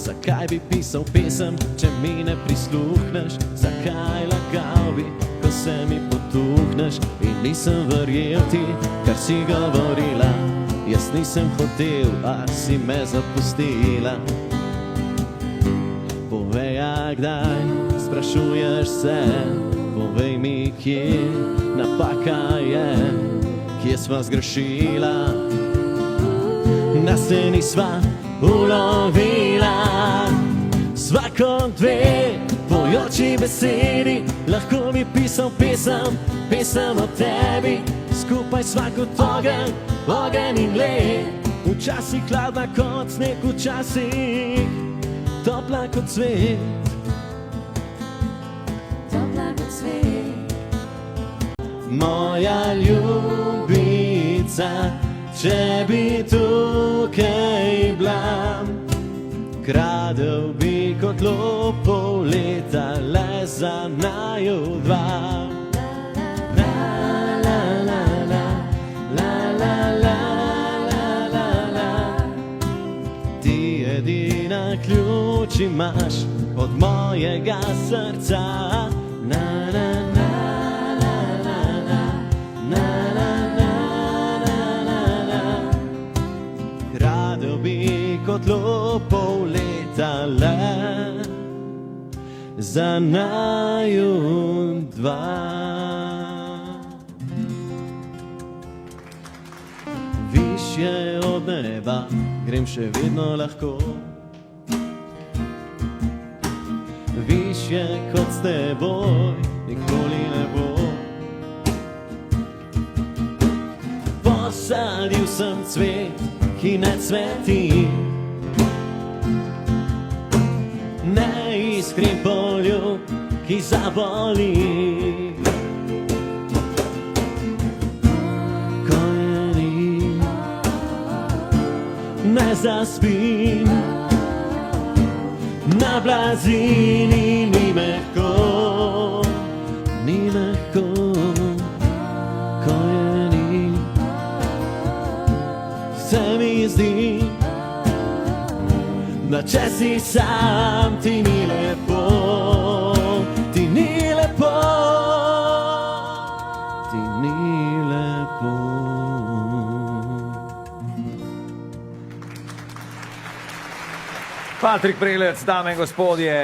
Zakaj bi pisal pesem, če mi ne prisluhneš? Zakaj lagal bi, ko se mi potuhneš? In nisem verjel ti, kar si govorila. Jaz nisem hotel, a si me zapustila. Povej, a kdaj sprašuješ se, povej mi, kje napaka je, kje sva zgrešila. Nas se nisva ulovila, sva kot dve pojoči besedi. Lahko bi pisal pesem, pesem o tebi. Skupaj sva kot ogenj, ogenj in led. Včasih hladna kot sneg, včasih topla kot cvet. Topla kot cvet. Moja ljubica, če bi tukaj bila, kradel bi kot lopov leta le za naju dva. Ti edina ključ imaš od mojega srca. Kradel bi kot lopov leta le za naju dva. Višje od neba grem še vedno lahko, višje kot s teboj nikoli ne bo. Posadil sem cvet, ki ne cveti, ne iskrim poljub, ki zaboli. Ko je ni, ne zaspim, na blazini ni mehko, ni mehko. Ko je ni, se mi zdi, da če si sam, ti ni lepo, ti ni lepo, ti ni lepo. Patrik Prelec, dame in gospodje.